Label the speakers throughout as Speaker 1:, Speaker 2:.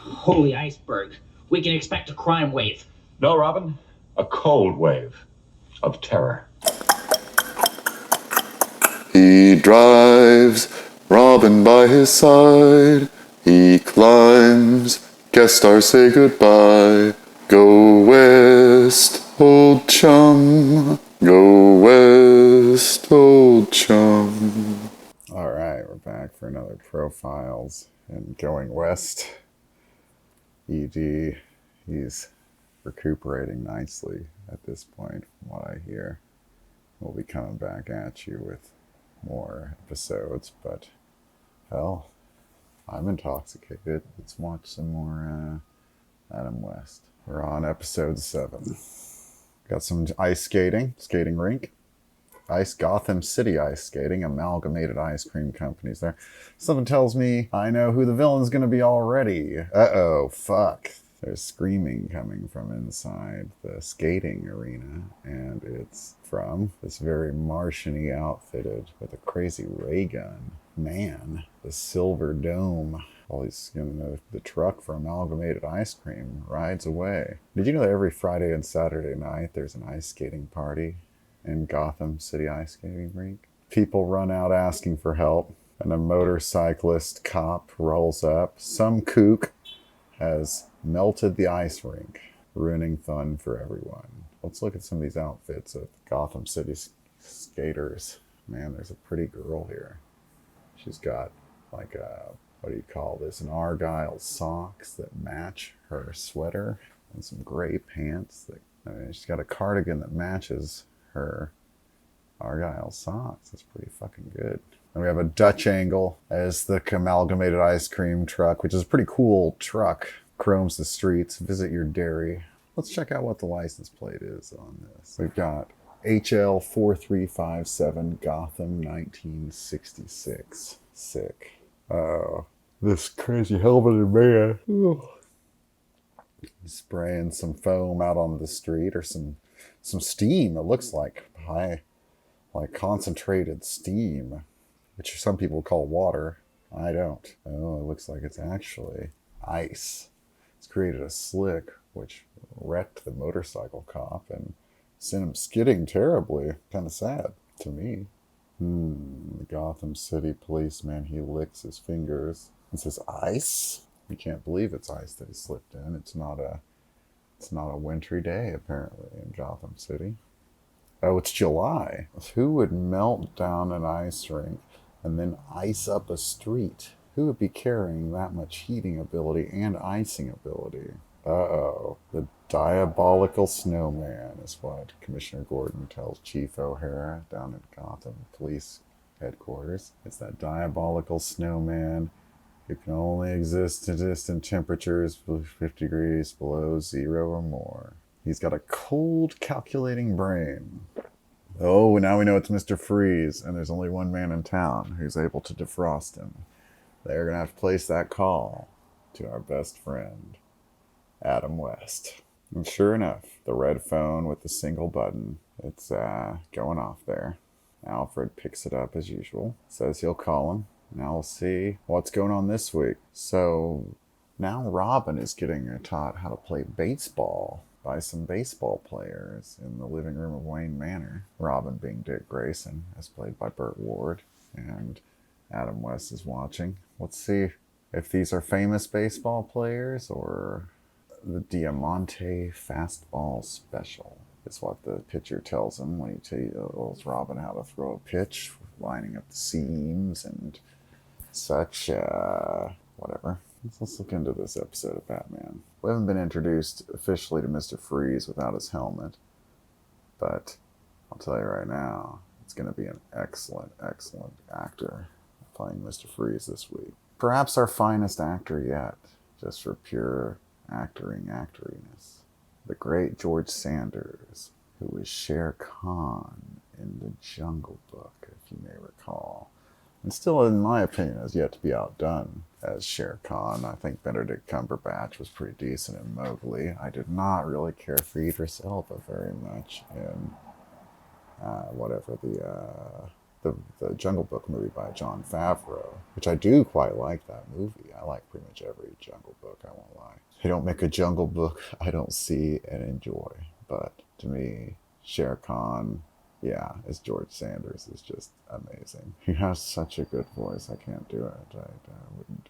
Speaker 1: Holy iceberg. We can expect a crime wave.
Speaker 2: No, Robin. A cold wave of terror.
Speaker 3: He drives, Robin by his side. He climbs, guest stars say goodbye. Go west, old chum. Go west, old chum.
Speaker 4: Alright, we're back for another Profiles and Going West. ED, he's recuperating nicely at this point, from what I hear. We'll be coming back at you with more episodes, but hell, I'm intoxicated. Let's watch some more Adam West. We're on episode 7. Got some ice skating rink. Gotham City ice skating, Amalgamated Ice Cream Companies there. Something tells me I know who the villain's gonna be already. Uh-oh, fuck. There's screaming coming from inside the skating arena, and it's from this very Martian-y outfitted with a crazy ray gun man. The Silver Dome. While he's in the truck for Amalgamated Ice Cream rides away. Did you know that every Friday and Saturday night there's an ice skating party in Gotham City ice skating rink? People run out asking for help, and a motorcyclist cop rolls up. Some kook has melted the ice rink, ruining fun for everyone. Let's look at some of these outfits of Gotham City skaters. Man, there's a pretty girl here. She's got like a, what do you call this, an Argyle socks that match her sweater, and some gray pants. She's got a cardigan that matches her Argyle socks. That's pretty fucking good. And we have a Dutch angle as the Amalgamated Ice Cream truck, which is a pretty cool truck. Chromes the streets. Visit your dairy. Let's check out what the license plate is on this. We've got HL4357 Gotham 1966. Sick. Oh, this crazy helmeted man. Ooh. Spraying some foam out on the street, or some steam. It looks like concentrated steam, which some people call water. I don't. Oh, it looks like it's actually ice. It's created a slick, which wrecked the motorcycle cop and sent him skidding terribly. Kind of sad to me. The Gotham City policeman, he licks his fingers. It says ice. You can't believe it's ice that he slipped in. It's not a wintry day, apparently, in Gotham City. Oh, it's July. Who would melt down an ice rink and then ice up a street? Who would be carrying that much heating ability and icing ability? Uh-oh. The Diabolical Snowman is what Commissioner Gordon tells Chief O'Hara down at Gotham Police Headquarters. It's that Diabolical Snowman who can only exist at distant temperatures 50 degrees below zero or more. He's got a cold, calculating brain. Oh, now we know it's Mr. Freeze, and there's only one man in town who's able to defrost him. They're going to have to place that call to our best friend, Adam West. And sure enough, the red phone with the single button, it's going off there. Alfred picks it up as usual, says he'll call him. Now we'll see what's going on this week. So now Robin is getting taught how to play baseball by some baseball players in the living room of Wayne Manor. Robin being Dick Grayson, as played by Burt Ward, and Adam West is watching. Let's see if these are famous baseball players or the Diamante Fastball Special is what the pitcher tells him when he tells Robin how to throw a pitch, lining up the seams and such, whatever. Let's look into this episode of Batman. We haven't been introduced officially to Mr. Freeze without his helmet, but I'll tell you right now, it's going to be an excellent, excellent actor playing Mr. Freeze this week. Perhaps our finest actor yet, just for pure actoriness. The great George Sanders, who was Shere Khan in The Jungle Book, if you may recall. And still, in my opinion, has yet to be outdone as Shere Khan. I think Benedict Cumberbatch was pretty decent in Mowgli. I did not really care for Idris Elba very much in the Jungle Book movie by Jon Favreau, which I do quite like that movie. I like pretty much every Jungle Book, I won't lie. They don't make a Jungle Book I don't see and enjoy. But to me, Shere Khan, yeah, as George Sanders is just amazing. He has such a good voice. I can't do it. I wouldn't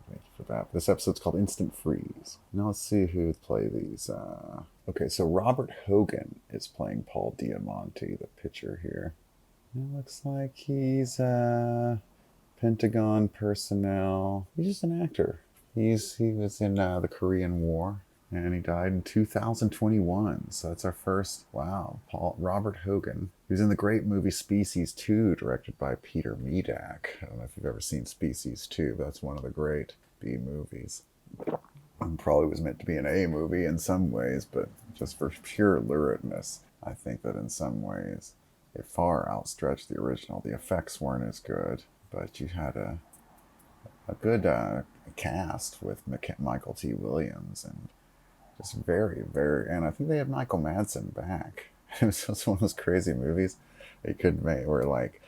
Speaker 4: thank you for that. This episode's called Instant Freeze. Now let's see who play these. Okay, so Robert Hogan is playing Paul Diamante, the pitcher here. It looks like he's Pentagon personnel. He's just an actor. He was in the Korean War, and he died in 2021. So that's our first. Wow, Robert Hogan. He was in the great movie Species 2, directed by Peter Medak. I don't know if you've ever seen Species 2. But that's one of the great B movies. And probably was meant to be an A movie in some ways, but just for pure luridness, I think that in some ways it far outstretched the original. The effects weren't as good, but you had a good cast with Michael T. Williams, and just very, very, and I think they had Michael Madsen back. It was just one of those crazy movies they could make where, like,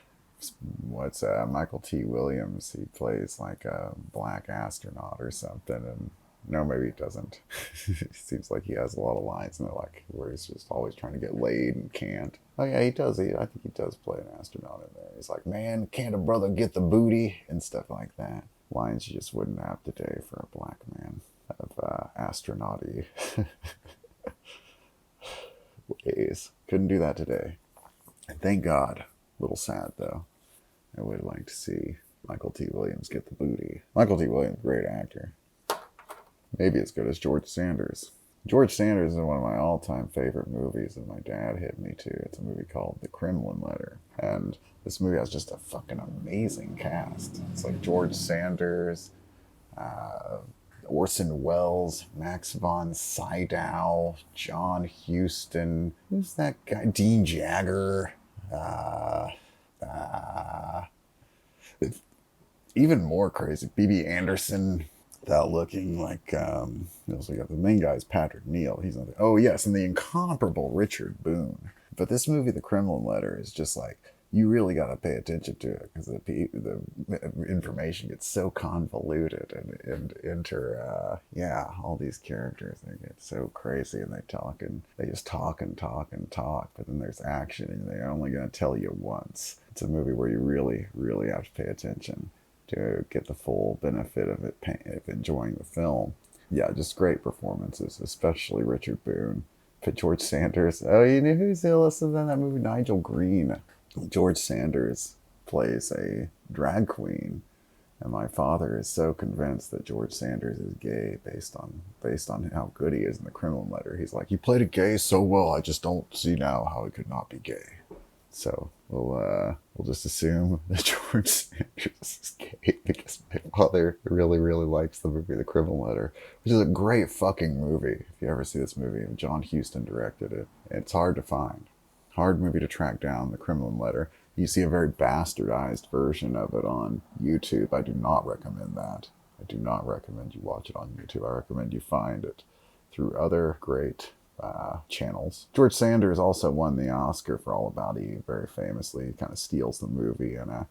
Speaker 4: what's Michael T. Williams, he plays like a black astronaut or something, and no, maybe he doesn't. It seems like he has a lot of lines in there, like where he's just always trying to get laid and can't. Oh yeah, he does. I think he does play an astronaut in there. He's like, man, can't a brother get the booty? And stuff like that. Lines you just wouldn't have today for a black man of astronaut-y ways. Couldn't do that today. And thank God. A little sad though. I would like to see Michael T. Williams get the booty. Michael T. Williams, great actor. Maybe as good as George Sanders. George Sanders is one of my all-time favorite movies that my dad hit me to. It's a movie called The Kremlin Letter. And this movie has just a fucking amazing cast. It's like George Sanders, Orson Welles, Max von Sydow, John Huston. Who's that guy? Dean Jagger. Even more crazy, B.B. Anderson. Without looking like, also got the main guy is Patrick Neal. He's not. Oh yes, and the incomparable Richard Boone. But this movie, The Kremlin Letter, is just like, you really got to pay attention to it because the information gets so convoluted and all these characters, they get so crazy and they just talk and talk and talk, but then there's action and they're only going to tell you once. It's a movie where you really, really have to pay attention to get the full benefit of enjoying the film. Yeah, just great performances, especially Richard Boone. But George Sanders, oh, you knew who's the illest in that movie? Nigel Green. George Sanders plays a drag queen, and my father is so convinced that George Sanders is gay based on how good he is in The Kremlin Letter. He's like, he played it gay so well, I just don't see now how he could not be gay. So we'll just assume that George Sanders is gay because my father really, really likes the movie The Kremlin Letter, which is a great fucking movie. If you ever see this movie, John Huston directed it. It's hard to find. Hard movie to track down, The Kremlin Letter. You see a very bastardized version of it on YouTube. I do not recommend that. I do not recommend you watch it on YouTube. I recommend you find it through other great channels. George Sanders also won the Oscar for All About Eve, very famously. He kind of steals the movie in a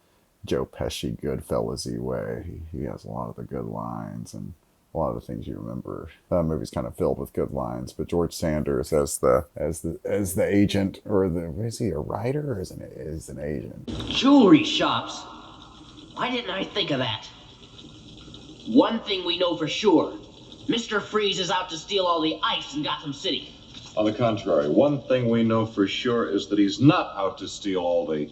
Speaker 4: Joe Pesci Goodfellas-y way. He has a lot of the good lines and a lot of the things you remember. That movie's kind of filled with good lines, but George Sanders as the agent, or is he a writer or is an agent?
Speaker 1: Jewelry shops? Why didn't I think of that? One thing we know for sure. Mr. Freeze is out to steal all the ice in Gotham City.
Speaker 2: On the contrary, one thing we know for sure is that he's not out to steal all the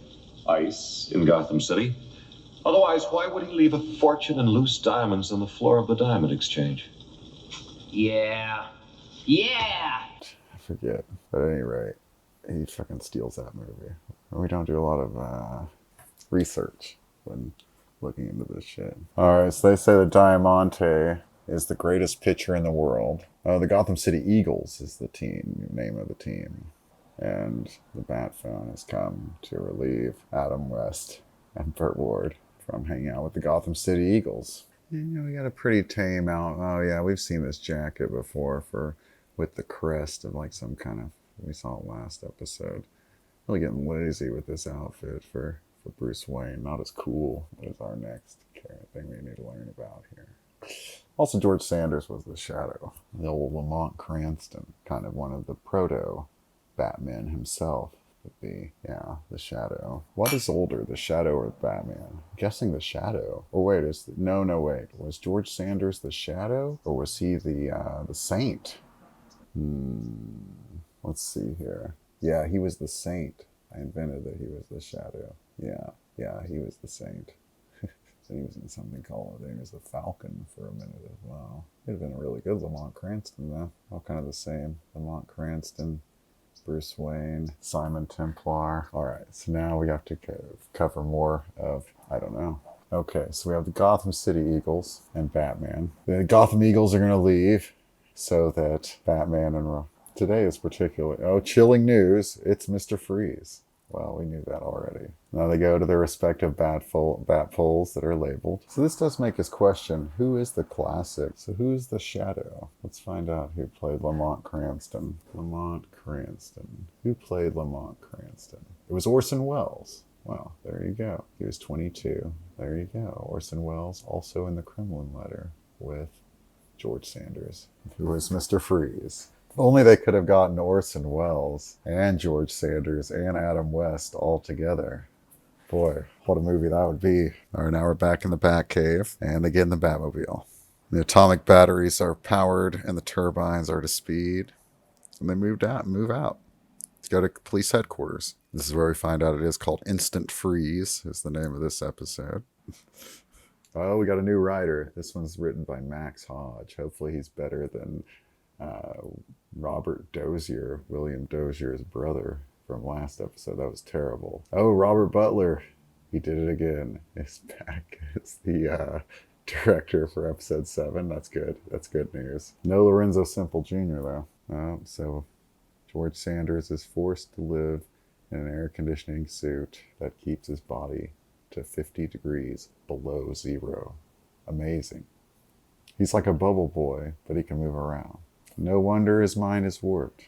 Speaker 2: ice in Gotham City. Otherwise, why would he leave a fortune in loose diamonds on the floor of the diamond exchange?
Speaker 1: Yeah.
Speaker 4: I forget. But at any rate, he fucking steals that movie. We don't do a lot of research when looking into this shit. Alright, so they say that Diamante is the greatest pitcher in the world. The Gotham City Eagles is the name of the team. And the bat phone has come to relieve Adam West and Burt Ward from hanging out with the Gotham City Eagles. We got a pretty tame out. Oh yeah, we've seen this jacket before with the crest of like some kind of, we saw it last episode. Really getting lazy with this outfit for for Bruce Wayne. Not as cool as our next thing we need to learn about here. Also, George Sanders was the Shadow. The old Lamont Cranston, kind of one of the proto-Batman himself, would be, yeah, the Shadow. What is older, the Shadow or Batman? I'm guessing the Shadow. Or wait, wait. Was George Sanders the Shadow, or was he the Saint? Let's see here. Yeah, he was the Saint. I invented that he was the Shadow. Yeah, he was the Saint. So he was in something called, I think it was the Falcon for a minute as well. He'd have been a really good Lamont Cranston, though. All kind of the same. Lamont Cranston, Bruce Wayne, Simon Templar. All right, so now we have to cover more of, I don't know. Okay, so we have the Gotham City Eagles and Batman. The Gotham Eagles are going to leave so that Batman and... Today is particularly... Oh, chilling news. It's Mr. Freeze. Well, we knew that already. Now they go to their respective bat poles that are labeled. So this does make us question, who is the classic? So who's the Shadow? Let's find out who played Lamont Cranston. Lamont Cranston. Who played Lamont Cranston? It was Orson Welles. Wow, there you go. He was 22. There you go. Orson Welles, also in the Kremlin Letter with George Sanders, who was Mr. Freeze. If only they could have gotten Orson Welles and George Sanders and Adam West all together. Boy, what a movie that would be. All right, now we're back in the Batcave, and they get in the Batmobile. The atomic batteries are powered, and the turbines are to speed. And they move out to go to police headquarters. This is where we find out it is called Instant Freeze, is the name of this episode. Oh, we got a new writer. This one's written by Max Hodge. Hopefully he's better than Robert Dozier, William Dozier's brother from last episode. That was terrible. Oh, Robert Butler. He did it again. He's back as the director for episode 7. That's good. That's good news. No Lorenzo Simple Jr. though. So George Sanders is forced to live in an air conditioning suit that keeps his body to 50 degrees below zero. Amazing. He's like a bubble boy, but he can move around. No wonder his mind is warped.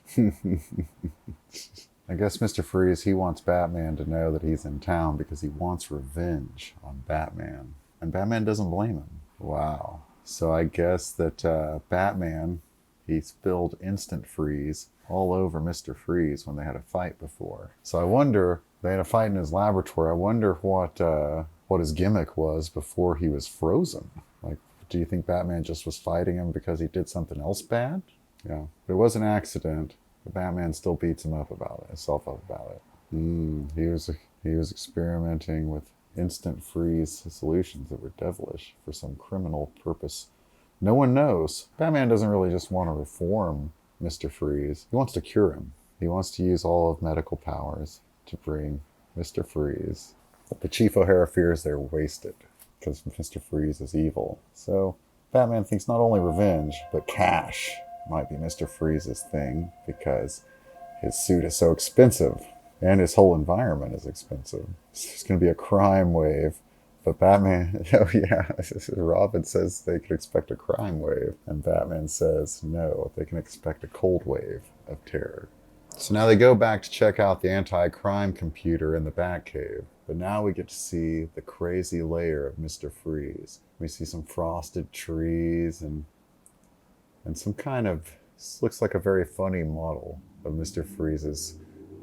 Speaker 4: I guess Mr. Freeze, he wants Batman to know that he's in town because he wants revenge on Batman. And Batman doesn't blame him. Wow. So I guess that Batman, he spilled Instant Freeze all over Mr. Freeze when they had a fight before. So I wonder, they had a fight in his laboratory. I wonder what his gimmick was before he was frozen. Like, do you think Batman just was fighting him because he did something else bad? Yeah, but it was an accident. But Batman still beats himself up about it. He was experimenting with instant freeze solutions that were devilish for some criminal purpose. No one knows. Batman doesn't really just want to reform Mr. Freeze. He wants to cure him. He wants to use all of medical powers to bring Mr. Freeze. But the Chief O'Hara fears they're wasted because Mr. Freeze is evil. So Batman thinks not only revenge, but cash might be Mr. Freeze's thing because his suit is so expensive and his whole environment is expensive. So there's going to be a crime wave, but Batman, oh yeah, Robin says they could expect a crime wave, and Batman says no, they can expect a cold wave of terror. So now they go back to check out the anti-crime computer in the Batcave, but now we get to see the crazy lair of Mr. Freeze. We see some frosted trees and some kind of, looks like a very funny model of Mr. Freeze's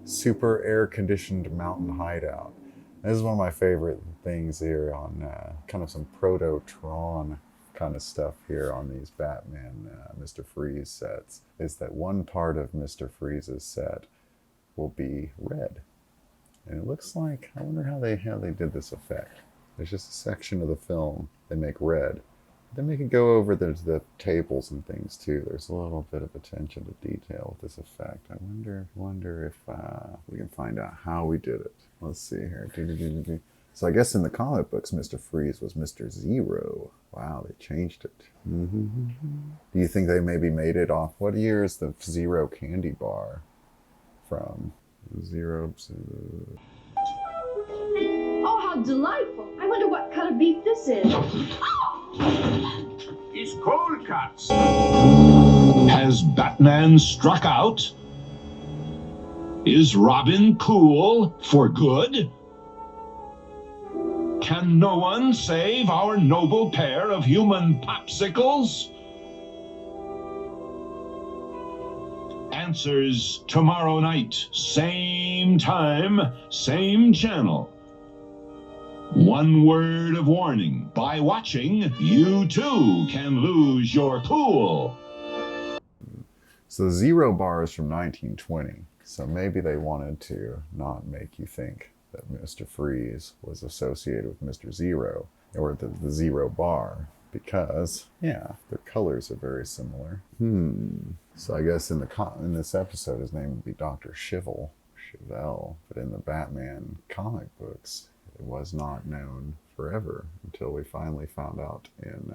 Speaker 4: super air-conditioned mountain hideout. This is one of my favorite things here on kind of some proto-Tron kind of stuff here on these Batman Mr. Freeze sets, is that one part of Mr. Freeze's set will be red. And it looks like, I wonder how they did this effect. There's just a section of the film they make red. Then we can go over the tables and things too. There's a little bit of attention to detail with this effect. I wonder if we can find out how we did it. Let's see here. So I guess in the comic books, Mr. Freeze was Mr. Zero. Wow, they changed it. Do you think they maybe made it off? What year is the Zero candy bar from? Zero.
Speaker 5: Oh, how delightful. I wonder what cut of beef this is.
Speaker 6: It's cold cuts. Has Batman struck out? Is Robin cool for good? Can no one save our noble pair of human popsicles? Answers tomorrow night, same time, same channel. One word of warning. By watching, you too can lose your cool.
Speaker 4: So the Zero bar is from 1920. So maybe they wanted to not make you think that Mr. Freeze was associated with Mr. Zero, or the Zero bar, because, yeah, their colors are very similar. So I guess in this episode, his name would be Dr. Chevelle, but in the Batman comic books, it was not known forever until we finally found out in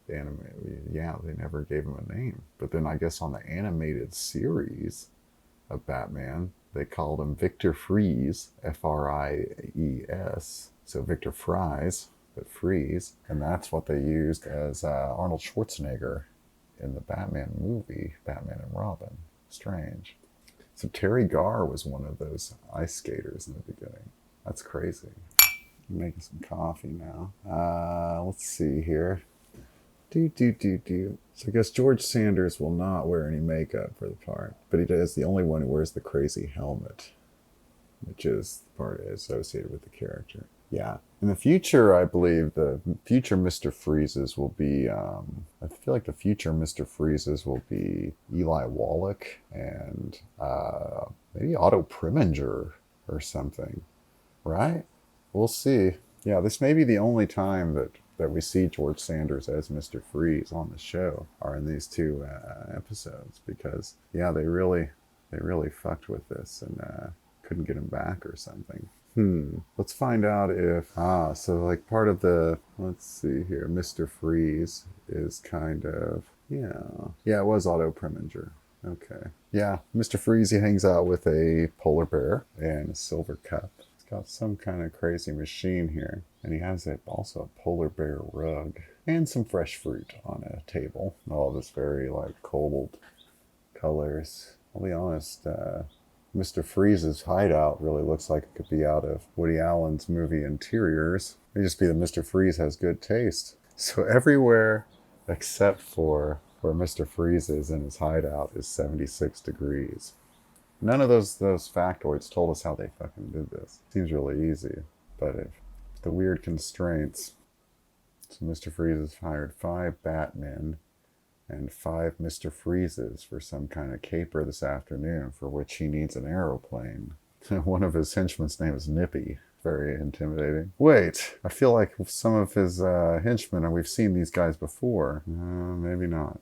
Speaker 4: the anime. Yeah, they never gave him a name. But then I guess on the animated series of Batman, they called him Victor Freeze, F-R-I-E-S. So Victor Fries, but Freeze. And that's what they used as Arnold Schwarzenegger in the Batman movie, Batman and Robin. Strange. So Terry Garr was one of those ice skaters in the beginning. That's crazy. I'm making some coffee now. Let's see here. So I guess George Sanders will not wear any makeup for the part, but he is the only one who wears the crazy helmet, which is the part associated with the character. Yeah. In the future, I believe the future Mr. Freezes will be, I feel like the future Mr. Freezes will be Eli Wallach and maybe Otto Preminger or something, right? We'll see. Yeah, this may be the only time that we see George Sanders as Mr. Freeze on the show, are in these two episodes, because, yeah, they really fucked with this and couldn't get him back or something. Let's find out if, so like part of the, let's see here, Mr. Freeze is kind of, yeah, it was Otto Preminger. Okay. Yeah, Mr. Freeze, he hangs out with a polar bear and a silver cup. He's got some kind of crazy machine here. And he has also a polar bear rug and some fresh fruit on a table. All this very like cold colors. I'll be honest, Mr. Freeze's hideout really looks like it could be out of Woody Allen's movie Interiors. It may just be that Mr. Freeze has good taste. So everywhere except for where Mr. Freeze is in his hideout is 76 degrees. None of those factoids told us how they fucking did this. Seems really easy, but if the weird constraints. So Mr. Freeze has hired 5 Batmen and 5 Mr. Freezes for some kind of caper this afternoon, for which he needs an aeroplane. One of his henchmen's name is Nippy. Very intimidating. Wait, I feel like some of his henchmen, we've seen these guys before. Maybe not.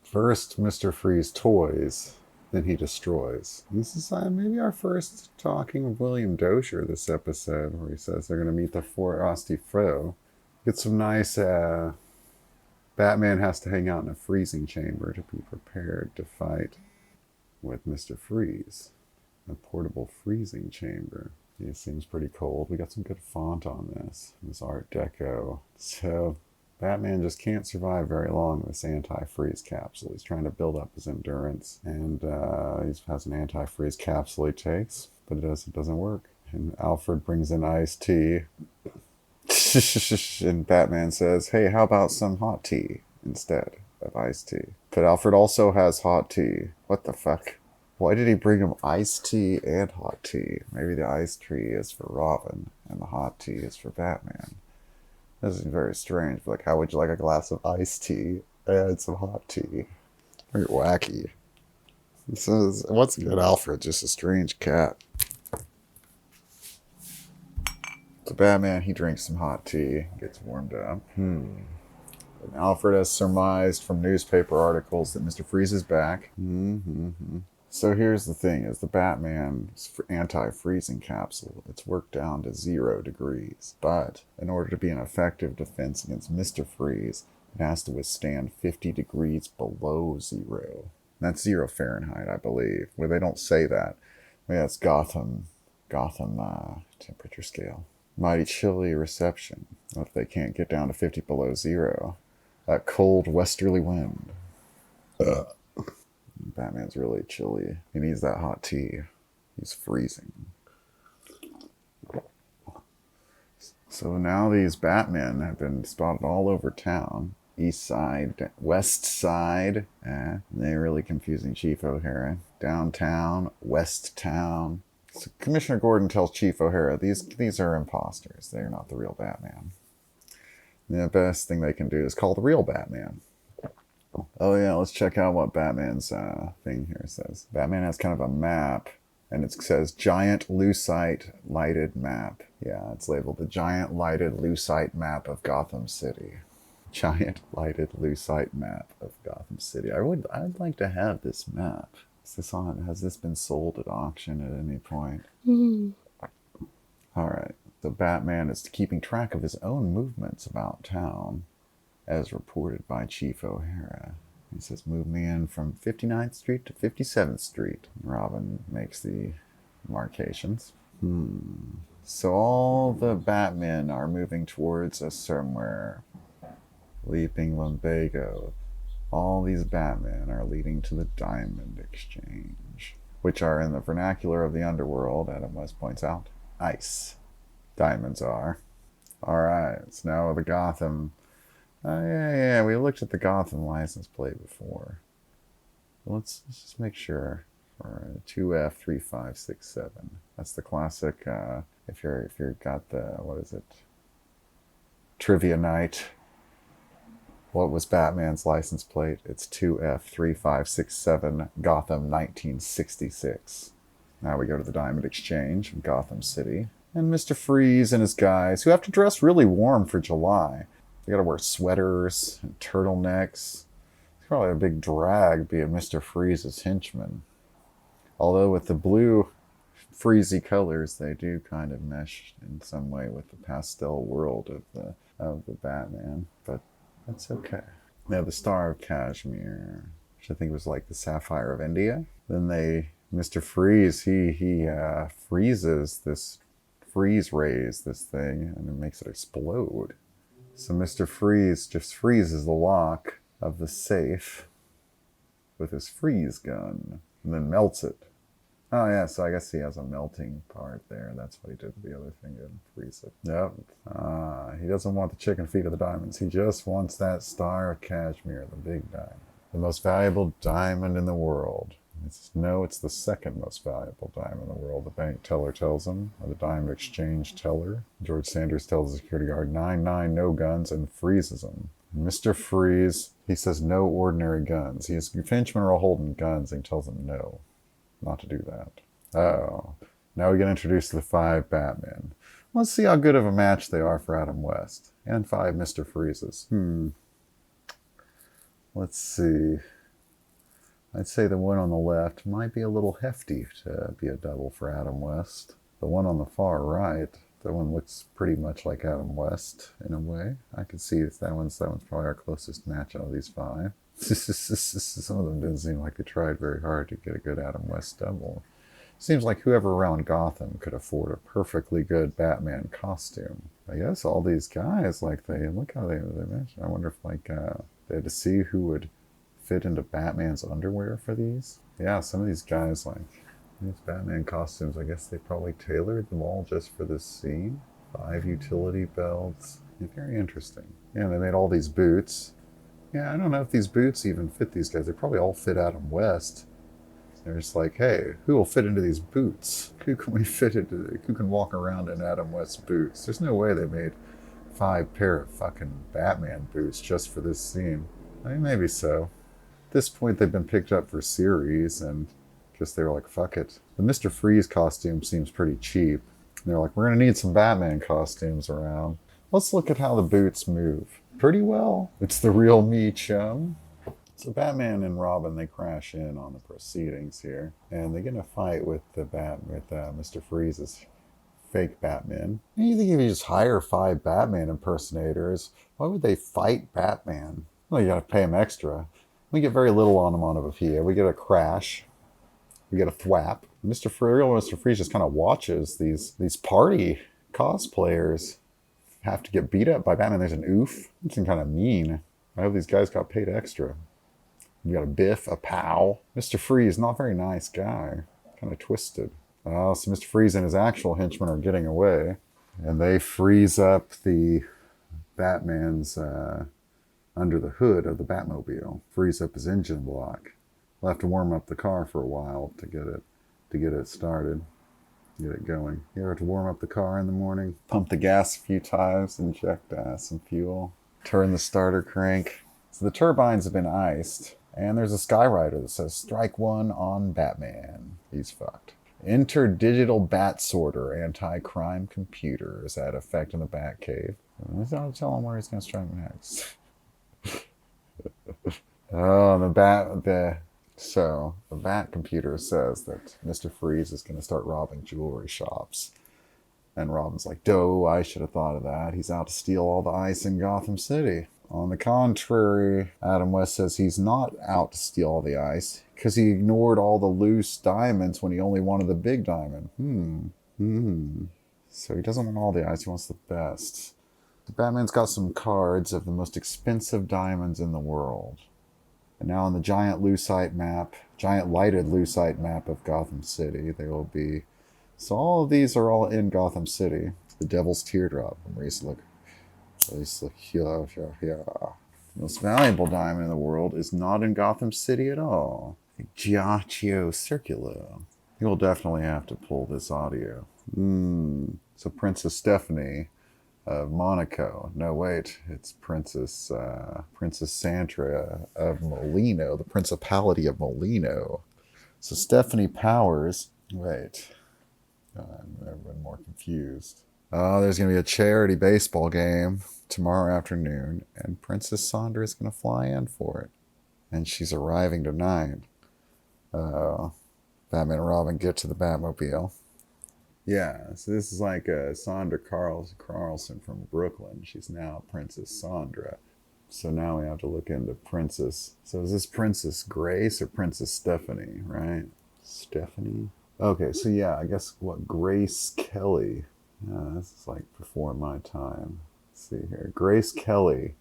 Speaker 4: First, Mr. Freeze toys. Then he destroys. This is maybe our first talking of William Dozier this episode, where he says they're going to meet the frosty foe. Get some nice, Batman has to hang out in a freezing chamber to be prepared to fight with Mr. Freeze. A portable freezing chamber. It seems pretty cold. We got some good font on this. This Art Deco. So Batman just can't survive very long in this anti-freeze capsule. He's trying to build up his endurance, and he has an anti-freeze capsule he takes, but it doesn't work. And Alfred brings in iced tea, and Batman says, "Hey, how about some hot tea instead of iced tea?" But Alfred also has hot tea. What the fuck? Why did he bring him iced tea and hot tea? Maybe the iced tea is for Robin, and the hot tea is for Batman. This is very strange. Like, how would you like a glass of iced tea and some hot tea? Very wacky. So, once again, Alfred, just a strange cat. So Batman, he drinks some hot tea, gets warmed up. And Alfred has surmised from newspaper articles that Mr. Freeze is back. So here's the thing, is the Batman's anti-freezing capsule, it's worked down to 0 degrees. But in order to be an effective defense against Mr. Freeze, it has to withstand 50 degrees below 0. That's 0 Fahrenheit, I believe. Well, they don't say that. Maybe that's Gotham temperature scale. Mighty chilly reception. If they can't get down to 50 below 0. That cold westerly wind. Batman's really chilly. He needs that hot tea. He's freezing. So now these Batmen have been spotted all over town. East side, west side. They're really confusing Chief O'Hara. Downtown, west town. So Commissioner Gordon tells Chief O'Hara, these are imposters. They're not the real Batman. The best thing they can do is call the real Batman. Oh yeah, let's check out what Batman's thing here says. Batman has kind of a map, and it says Giant Lucite Lighted Map. Yeah, it's labeled the Giant Lighted Lucite Map of Gotham City. Giant Lighted Lucite Map of Gotham City. I'd like to have this map. Has this been sold at auction at any point? Alright, the Batman is keeping track of his own movements about town, as reported by Chief O'Hara. He says, move me in from 59th Street to 57th Street. Robin makes the marcations. So all the Batmen are moving towards us somewhere. Leaping Lumbago. All these Batmen are leading to the Diamond Exchange, which are, in the vernacular of the underworld, Adam West points out, ice. Diamonds are. Alright, so now the Gotham... yeah, we looked at the Gotham license plate before. Let's just make sure. For 2F3567. That's the classic, if you're got the, what is it? Trivia night. What was Batman's license plate? It's 2F3567 Gotham 1966. Now we go to the Diamond Exchange in Gotham City. And Mr. Freeze and his guys, who have to dress really warm for July. They gotta wear sweaters and turtlenecks. It's probably a big drag being Mr. Freeze's henchman. Although with the blue freezy colors, they do kind of mesh in some way with the pastel world of the Batman. But that's okay. They have the Star of Kashmir, which I think was like the Sapphire of India. Then Mr. Freeze, he freezes this freeze rays, this thing, and it makes it explode. So Mr. Freeze just freezes the lock of the safe with his freeze gun and then melts it. Oh yeah, so I guess he has a melting part there. That's what he did with the other thing, didn't freeze it. Yep. He doesn't want the chicken feet of the diamonds. He just wants that Star of Kashmir, the big diamond. The most valuable diamond in the world. It's the second most valuable diamond in the world. The bank teller tells him, or the Diamond Exchange teller. George Sanders tells the security guard, 9-9, no guns, and freezes him. Mr. Freeze, he says no ordinary guns. His henchmen are all holding guns, and he tells them no, not to do that. Oh, now we get introduced to the 5 Batmen. Let's see how good of a match they are for Adam West. And 5 Mr. Freezes. Let's see. I'd say the one on the left might be a little hefty to be a double for Adam West. The one on the far right, that one looks pretty much like Adam West in a way. I could see that one's probably our closest match out of these 5. Some of them didn't seem like they tried very hard to get a good Adam West double. Seems like whoever around Gotham could afford a perfectly good Batman costume. I guess all these guys, look how they match. I wonder if they had to see who would fit into Batman's underwear for these. Yeah, some of these guys, these Batman costumes, I guess they probably tailored them all just for this scene. 5 utility belts. Yeah, very interesting. Yeah, they made all these boots. Yeah, I don't know if these boots even fit these guys. They probably all fit Adam West. They're just like, hey, who will fit into these boots? Who can walk around in Adam West's boots? There's no way they made 5 pair of fucking Batman boots just for this scene. I mean, maybe so. At this point, they've been picked up for series, and they were like, fuck it. The Mr. Freeze costume seems pretty cheap. And they're like, we're going to need some Batman costumes around. Let's look at how the boots move. Pretty well. It's the real me, Chum. So Batman and Robin, they crash in on the proceedings here, and they get in a fight with Mr. Freeze's fake Batman. And you think if you just hire 5 Batman impersonators, why would they fight Batman? Well, you got to pay him extra. We get very little on him out of here. We get a crash. We get a thwap. Mr. Freeze just kind of watches these party cosplayers have to get beat up by Batman. There's an oof. It's kind of mean. I hope these guys got paid extra. We got a biff, a pow. Mr. Freeze, not a very nice guy. Kind of twisted. So Mr. Freeze and his actual henchmen are getting away. And they freeze up the Batman's under the hood of the Batmobile, freeze up his engine block. We'll have to warm up the car for a while to get it started, get it going. You have to warm up the car in the morning, pump the gas a few times, inject some fuel, turn the starter crank. So the turbines have been iced, and there's a skywriter that says, "Strike one on Batman." He's fucked. Enter bat sorter anti-crime computer is at effect in the Batcave. Let's not tell him where he's going to strike next. Oh, the Bat computer says that Mr. Freeze is going to start robbing jewelry shops. And Robin's like, "Doe, I should have thought of that. He's out to steal all the ice in Gotham City." On the contrary, Adam West says he's not out to steal all the ice because he ignored all the loose diamonds when he only wanted the big diamond. So he doesn't want all the ice, he wants the best. Batman's got some cards of the most expensive diamonds in the world. And now on the giant lighted lucite map of Gotham City, there will be... So all of these are all in Gotham City. The Devil's Teardrop from Look here. The most valuable diamond in the world is not in Gotham City at all. Giacchio Circular. You'll definitely have to pull this audio. So Princess Stephanie of Monaco. No, wait. It's Princess Sandra of Molino, the Principality of Molino. So Stephanie Powers. Wait. I'm never been more confused. Oh, there's going to be a charity baseball game tomorrow afternoon, and Princess Sandra is going to fly in for it. And she's arriving tonight. Batman and Robin get to the Batmobile. Yeah, so this is like Sandra Carlson from Brooklyn. She's now Princess Sandra. So now we have to look into Princess. So is this Princess Grace or Princess Stephanie, right? Stephanie? Okay, so yeah, I guess Grace Kelly. This is like before my time. Let's see here. Grace Kelly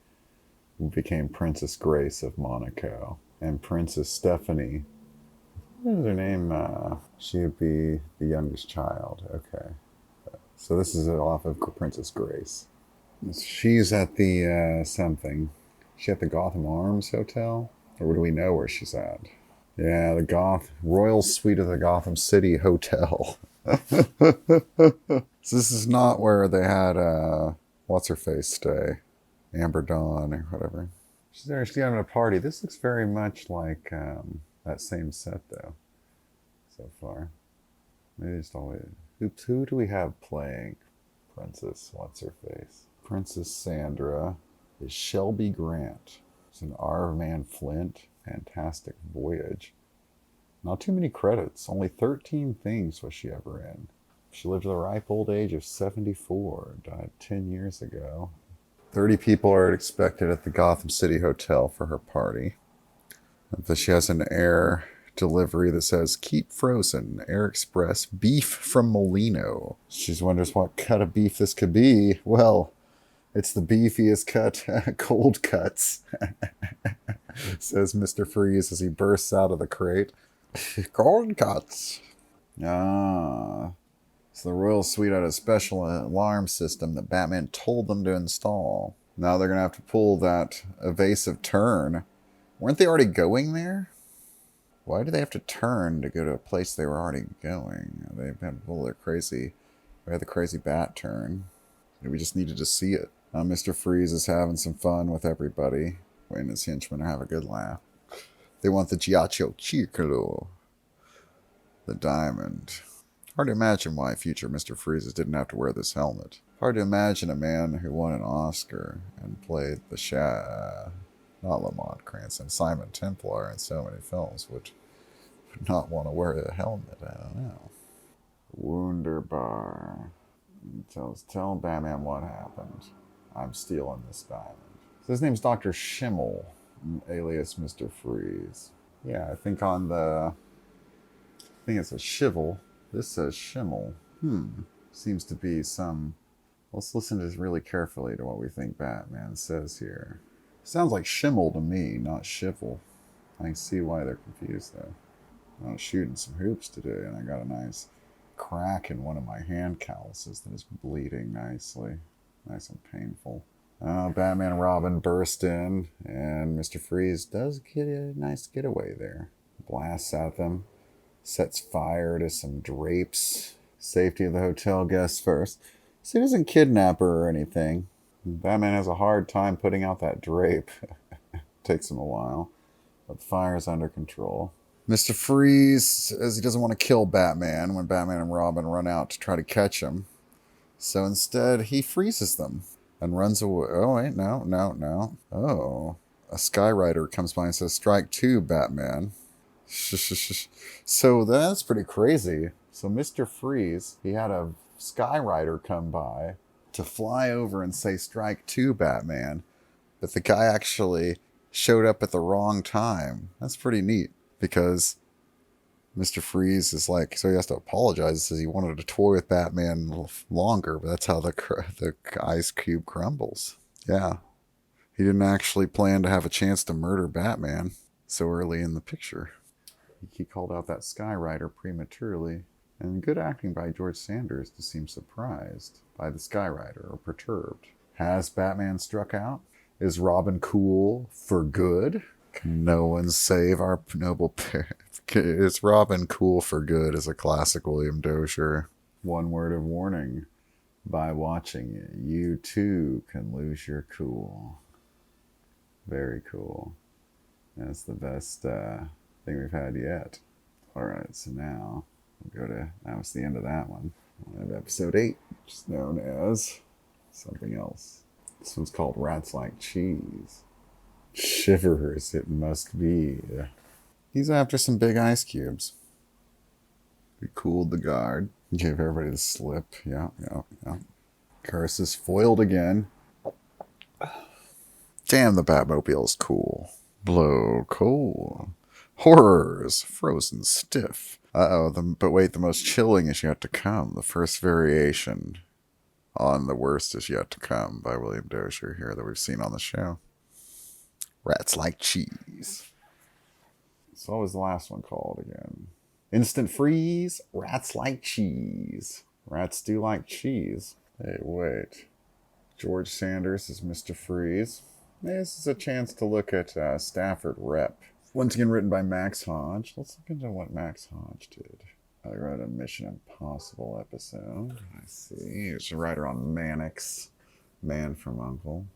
Speaker 4: became Princess Grace of Monaco. And Princess Stephanie, what is her name? She would be the youngest child. Okay. So this is off of Princess Grace. She's at the something. She at the Gotham Arms Hotel? Or do we know where she's at? Yeah, the Royal Suite of the Gotham City Hotel. So this is not where they had what's-her-face stay. Amber Dawn or whatever. She's there, she's having a party. This looks very much like that same set though. So far. Maybe just always. Who do we have playing Princess What's-Her-Face? Princess Sandra is Shelby Grant. It's an R. Van Flint. Fantastic Voyage. Not too many credits. Only 13 things was she ever in. She lived to the ripe old age of 74. Died 10 years ago. 30 people are expected at the Gotham City Hotel for her party. She has an air delivery that says, "Keep frozen, Air Express, beef from Molino." She wonders what cut of beef this could be. Well, it's the beefiest cut, cold cuts, says Mr. Freeze as he bursts out of the crate. Cold cuts. So the Royal Suite had a special alarm system that Batman told them to install. Now they're going to have to pull that evasive turn. Weren't they already going there? Why do they have to turn to go to a place they were already going? They've had to pull their crazy... We had the crazy bat turn. We just needed to see it. Mr. Freeze is having some fun with everybody. And his henchmen have a good laugh. They want the Giacchio Circulo. The diamond. Hard to imagine why future Mr. Freezes didn't have to wear this helmet. Hard to imagine a man who won an Oscar and played the not Lamont Cranston, Simon Templar in so many films would not want to wear a helmet. I don't know. Wunderbar. Tell Batman what happened. I'm stealing this diamond. So his name's Dr. Schimmel, alias Mr. Freeze. Yeah, I think on the... I think it's a shivel. This says Schimmel. Seems to be some... Let's listen to this really carefully to what we think Batman says here. Sounds like Schimmel to me, not Shivel. I can see why they're confused though. I was shooting some hoops today and I got a nice crack in one of my hand calluses that is bleeding nicely. Nice and painful. Batman and Robin burst in, and Mr. Freeze does get a nice getaway there. Blasts at them, sets fire to some drapes. Safety of the hotel guests first. So he doesn't kidnap her or anything. Batman has a hard time putting out that drape. Takes him a while, but the fire's under control. Mr. Freeze says he doesn't want to kill Batman when Batman and Robin run out to try to catch him. So instead, he freezes them and runs away. Oh, wait, no. Oh, a Skyrider comes by and says, "Strike two, Batman." So that's pretty crazy. So Mr. Freeze, he had a Skyrider come by to fly over and say, "Strike two, Batman." But the guy actually showed up at the wrong time. That's pretty neat, because Mr. Freeze is like, so he has to apologize. He says he wanted to toy with Batman a little longer, but that's how the ice cube crumbles. Yeah. He didn't actually plan to have a chance to murder Batman so early in the picture. He called out that Skyrider prematurely, and good acting by George Sanders to seem surprised by the Skyrider or perturbed. Has Batman struck out? Is Robin cool for good? Can no one save our noble pair? Is Robin cool for good is a classic William Dozier. One word of warning. By watching it, you too can lose your cool. Very cool. That's the best thing we've had yet. Alright, so now we'll go to, that was the end of that one. We'll have episode 8, which is known as something else. This one's called Rats Like Cheese. Shivers it must be. He's after some big ice cubes. We cooled the guard. Gave everybody the slip. Yeah. Curse is foiled again. Damn, the Batmobile's cool. Blow coal. Horrors. Frozen stiff. But wait, the most chilling is yet to come. The first variation on The Worst Is Yet to Come by William Dozier here that we've seen on the show. Rats Like Cheese. So what was the last one called again? Instant Freeze, Rats Like Cheese. Rats do like cheese. Hey, wait. George Sanders is Mr. Freeze. This is a chance to look at Stafford Rep. Once again written by Max Hodge. Let's look into what Max Hodge did. I wrote a Mission Impossible episode. I see. He was a writer on Mannix. Man from U.N.C.L.E.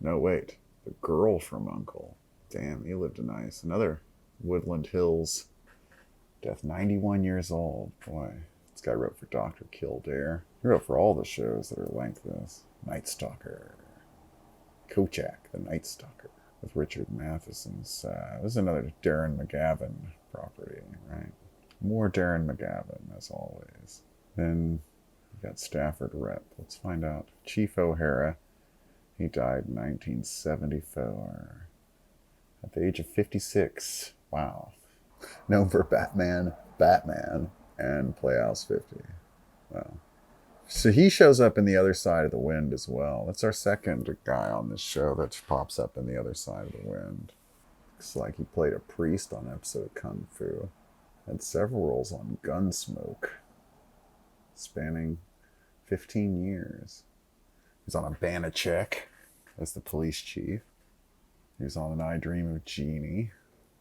Speaker 4: No, wait. The Girl from U.N.C.L.E. Damn, he lived a nice. Another Woodland Hills. Death, 91 years old. Boy, this guy wrote for Dr. Kildare. He wrote for all the shows that are like this. Night Stalker. Kojak, the Night Stalker. With Richard Matheson's. This is another Darren McGavin property, right? More Darren McGavin, as always. Then we got Stafford Rep. Let's find out. Chief O'Hara. He died in 1974. At the age of 56. Wow. Known for Batman, and Playhouse 50. Wow. So he shows up in The Other Side of the Wind as well. That's our second guy on this show that pops up in The Other Side of the Wind. Looks like he played a priest on an episode of Kung Fu. Had several roles on Gunsmoke, spanning 15 years. He's on a Banachek as the police chief. He was on An I Dream of Jeannie,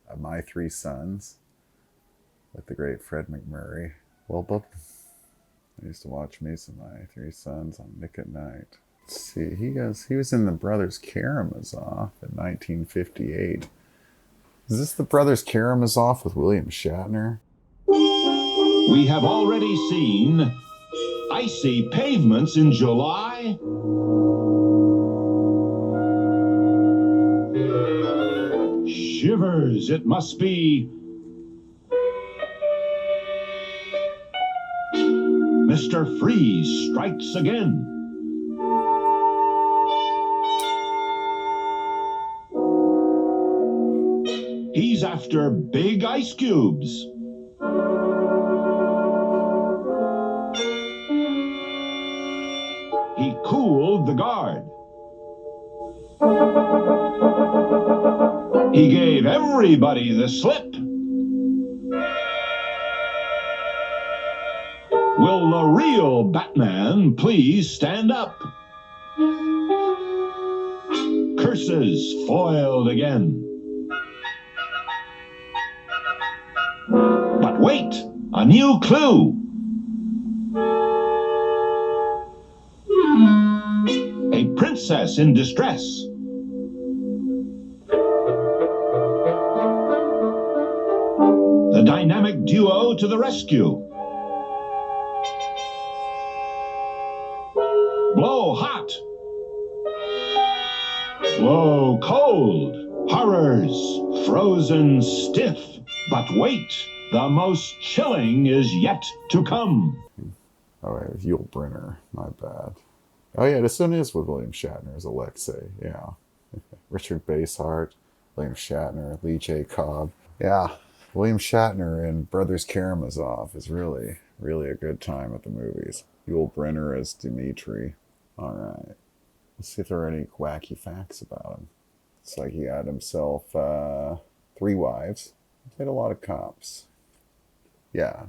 Speaker 4: of My Three Sons, with the great Fred McMurray. Well, Bob, I used to watch me some My Three Sons on Nick at Night. Let's see, he was in The Brothers Karamazov in 1958. Is this The Brothers Karamazov with William Shatner?
Speaker 6: We have already seen icy pavements in July. Shivers, it must be. Mr. Freeze strikes again. He's after big ice cubes. He cooled the guard. He gave everybody the slip. Will the real Batman please stand up? Curses foiled again. But wait, a new clue. A princess in distress. The dynamic duo to the rescue. Blow hot. Blow cold. Horrors frozen stiff. But wait, the most chilling is yet to come.
Speaker 4: Oh, it was Yul Brynner. My bad. Oh, yeah, this one is with William Shatner as Alexei. Yeah. Richard Basehart, William Shatner, Lee J. Cobb. Yeah. William Shatner and Brothers Karamazov is really, really a good time at the movies. Yul Brynner as Dmitri. All right. Let's see if there are any wacky facts about him. It's like he had himself 3 wives. He played a lot of cops. Yeah.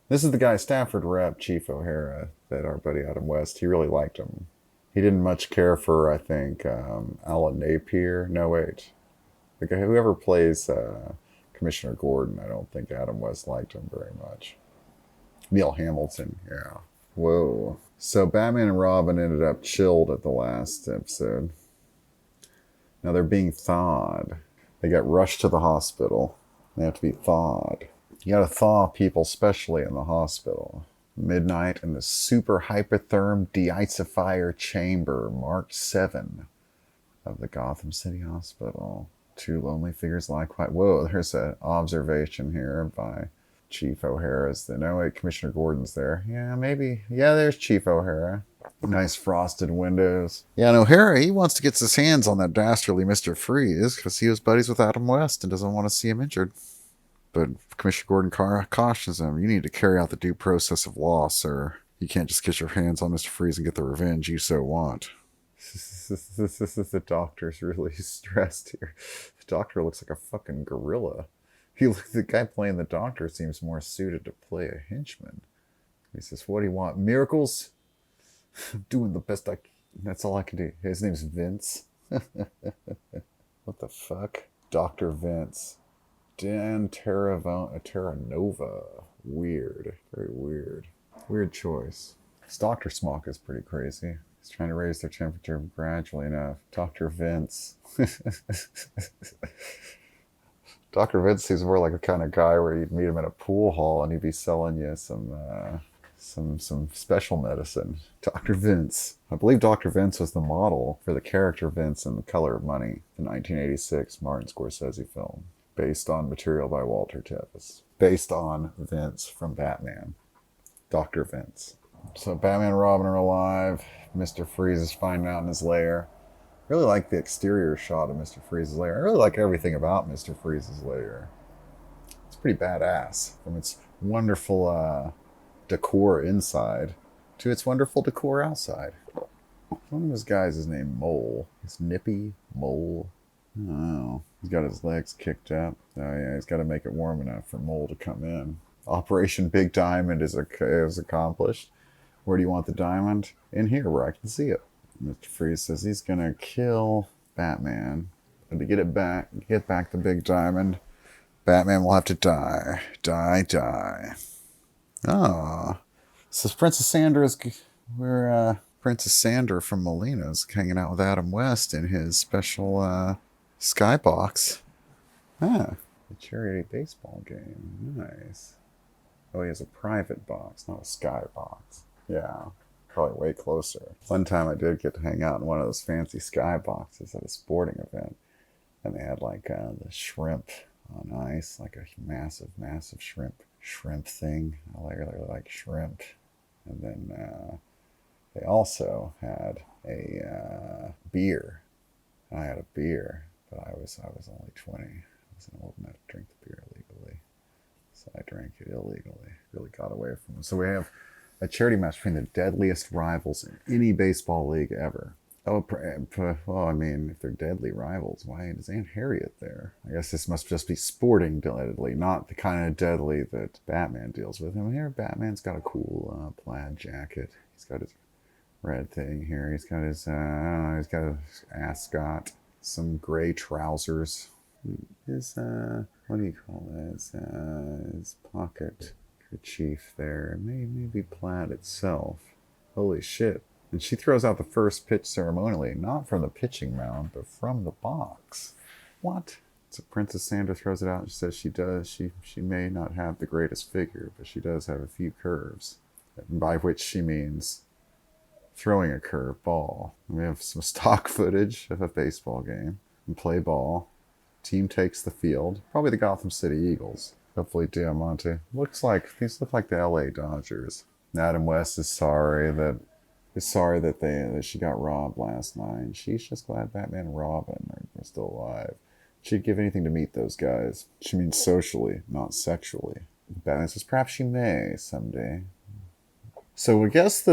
Speaker 4: This is the guy, Stafford Rep, Chief O'Hara, that our buddy Adam West, he really liked him. He didn't much care for, I think, Alan Napier. No, wait. The guy, whoever plays Commissioner Gordon, I don't think Adam West liked him very much. Neil Hamilton, yeah. Whoa. So Batman and Robin ended up chilled at the last episode. Now they're being thawed. They got rushed to the hospital. They have to be thawed. You gotta thaw people, especially in the hospital. Midnight in the super hypotherm deicifier chamber, marked 7 of the Gotham City Hospital. 2 lonely figures lie quiet. Whoa, there's an observation here by Chief O'Hara's. No, wait, Commissioner Gordon's there. Yeah, maybe. Yeah, there's Chief O'Hara. Nice frosted windows. Yeah, and O'Hara, he wants to get his hands on that dastardly Mr. Freeze because he was buddies with Adam West and doesn't want to see him injured. But Commissioner Gordon cautions him, you need to carry out the due process of law, sir. You can't just get your hands on Mr. Freeze and get the revenge you so want. The doctor's really stressed here. The doctor looks like a fucking gorilla. The guy playing the doctor seems more suited to play a henchman. He says, what do you want? Miracles? I'm doing the best I can. That's all I can do. His name's Vince. What the fuck? Dr. Vince. Dan Terranova. Weird. Very weird. Weird choice. This Dr. Smock is pretty crazy. He's trying to raise their temperature gradually enough. Dr. Vince. Dr. Vince seems more like the kind of guy where you'd meet him at a pool hall and he'd be selling you some special medicine. Dr. Vince. I believe Dr. Vince was the model for the character Vince in The Color of Money, the 1986 Martin Scorsese film, based on material by Walter Tevis. Based on Vince from Batman. Dr. Vince. So Batman and Robin are alive. Mr. Freeze is finding out in his lair. I really like the exterior shot of Mr. Freeze's lair. I really like everything about Mr. Freeze's lair. It's pretty badass. From its wonderful decor inside to its wonderful decor outside. One of his guys is named Mole. It's Nippy Mole. I don't know. He's got his legs kicked up. Oh yeah, he's got to make it warm enough for Mole to come in. Operation Big Diamond is accomplished. Where do you want the diamond? In here, where I can see it. Mr. Freeze says he's gonna kill Batman. And to get back the big diamond, Batman will have to die. Die. Ah. So Princess Sandra Princess Sandra from Molina's hanging out with Adam West in his special skybox. Ah. A charity baseball game. Nice. Oh, he has a private box, not a skybox. Yeah. Probably way closer. One time I did get to hang out in one of those fancy sky boxes at a sporting event, and they had like the shrimp on ice, like a massive shrimp thing. I really like shrimp. And then they also had a beer. I had a beer, but I was only 20. I wasn't old enough to drink the beer legally, so I drank it illegally. Really got away from them. So we have a charity match between the deadliest rivals in any baseball league ever. Oh, well, I mean, if they're deadly rivals, why is Aunt Harriet there? I guess this must just be sporting deadly, not the kind of deadly that Batman deals with. I mean, here, Batman's got a cool plaid jacket. He's got his red thing here. He's got his, he's got his ascot, some gray trousers. His, what do you call this? His pocket kerchief there. Maybe plaid itself. Holy shit. And she throws out the first pitch ceremonially, not from the pitching mound, but from the box. What? So Princess Sandra throws it out and she says she may not have the greatest figure, but she does have a few curves. By which she means throwing a curve ball. We have some stock footage of a baseball game. And play ball. Team takes the field. Probably the Gotham City Eagles. Hopefully Diamante. These look like the LA Dodgers. Adam West is sorry that she got robbed last night. She's just glad Batman and Robin are still alive. She'd give anything to meet those guys. She means socially, not sexually. Batman says perhaps she may someday. So I guess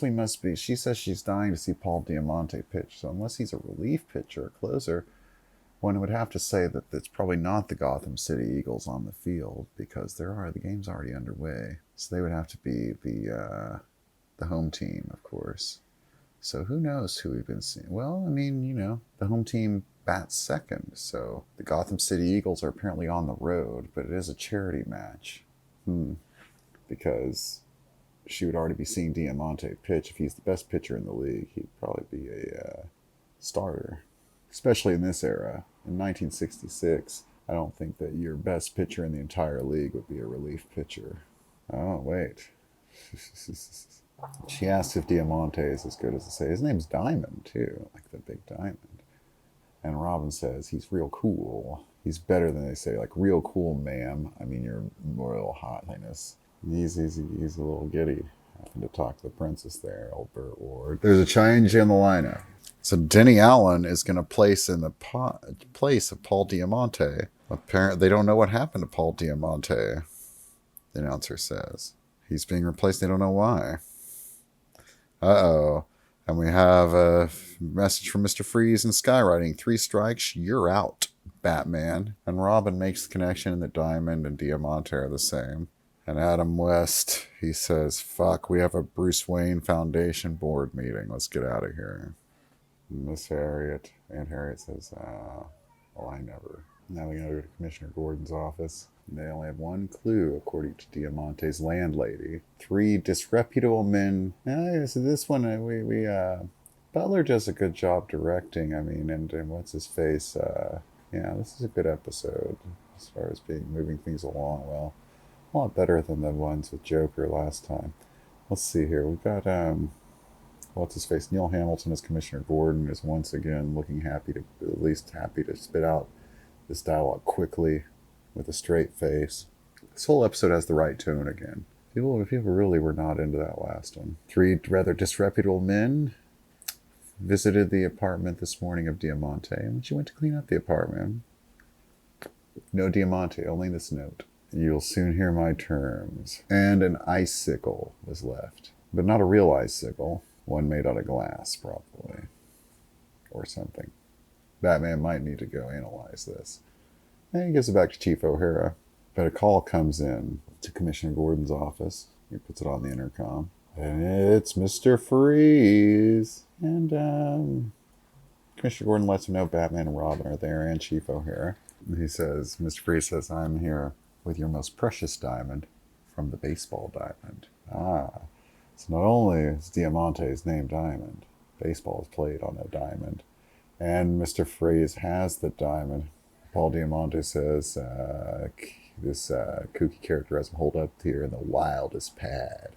Speaker 4: we must be. She says she's dying to see Paul Diamante pitch. So unless he's a relief pitcher or closer, one would have to say that it's probably not the Gotham City Eagles on the field because the game's already underway. So they would have to be the home team, of course. So who knows who we've been seeing? Well, I mean, the home team bats second. So the Gotham City Eagles are apparently on the road, but it is a charity match. Because she would already be seeing Diamante pitch. If he's the best pitcher in the league, he'd probably be a starter. Especially in this era. In 1966, I don't think that your best pitcher in the entire league would be a relief pitcher. Oh, wait. She asks if Diamante is as good as they say. His name's Diamond, too, like the big diamond. And Robin says he's real cool. He's better than they say, like, real cool, ma'am. I mean, your royal highness. He's a little giddy, having to talk to the princess there, old Burt Ward. There's a change in the lineup. So Denny Allen is going to place in the place of Paul Diamante. Apparently, they don't know what happened to Paul Diamante, the announcer says. He's being replaced. They don't know why. Uh-oh. And we have a message from Mr. Freeze and Skywriting. 3 strikes, you're out, Batman. And Robin makes the connection that Diamond and Diamante are the same. And Adam West, he says, fuck, we have a Bruce Wayne Foundation board meeting. Let's get out of here. Aunt Harriet says, well, I never. Now we're going to go to Commissioner Gordon's office. They only have one clue, according to Diamante's landlady. 3 disreputable men. So this one, Butler does a good job directing. I mean, and what's his face? This is a good episode as far as moving things along well. A lot better than the ones with Joker last time. Let's see here. We've got, what's his face? Neil Hamilton as Commissioner Gordon is once again looking happy to spit out this dialogue quickly with a straight face. This whole episode has the right tone again. People really were not into that last one. 3 rather disreputable men visited the apartment this morning of Diamante, and when she went to clean up the apartment, no Diamante, only this note. You'll soon hear my terms. And an icicle was left. But not a real icicle. One made out of glass, probably. Or something. Batman might need to go analyze this. And he gives it back to Chief O'Hara. But a call comes in to Commissioner Gordon's office. He puts it on the intercom. And it's Mr. Freeze. And Commissioner Gordon lets him know Batman and Robin are there and Chief O'Hara. And he says, Mr. Freeze says, I'm here with your most precious diamond from the baseball diamond. So not only is Diamante's name Diamond, baseball is played on a diamond. And Mr. Freeze has the diamond. Paul Diamante says, this kooky character has him hold up here in the wildest pad.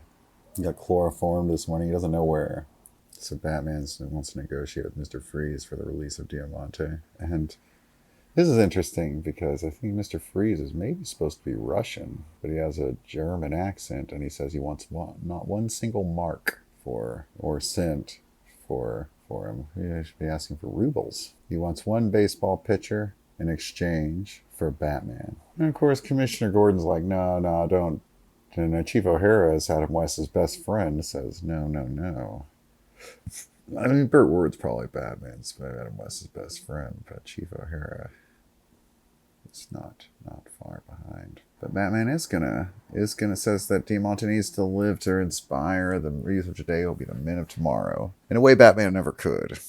Speaker 4: He got chloroformed this morning, he doesn't know where. So Batman wants to negotiate with Mr. Freeze for the release of Diamante. And this is interesting because I think Mr. Freeze is maybe supposed to be Russian, but he has a German accent, and he says he wants not one single mark or cent for him. He should be asking for rubles. He wants 1 baseball pitcher in exchange for Batman. And of course, Commissioner Gordon's like, no, don't. And Chief O'Hara is Adam West's best friend, says, no. I mean, Burt Ward's probably Batman's Adam West's best friend, but Chief O'Hara is not far behind. But Batman is gonna says that Diamante needs to live to inspire the youth of today will be the men of tomorrow. In a way Batman never could.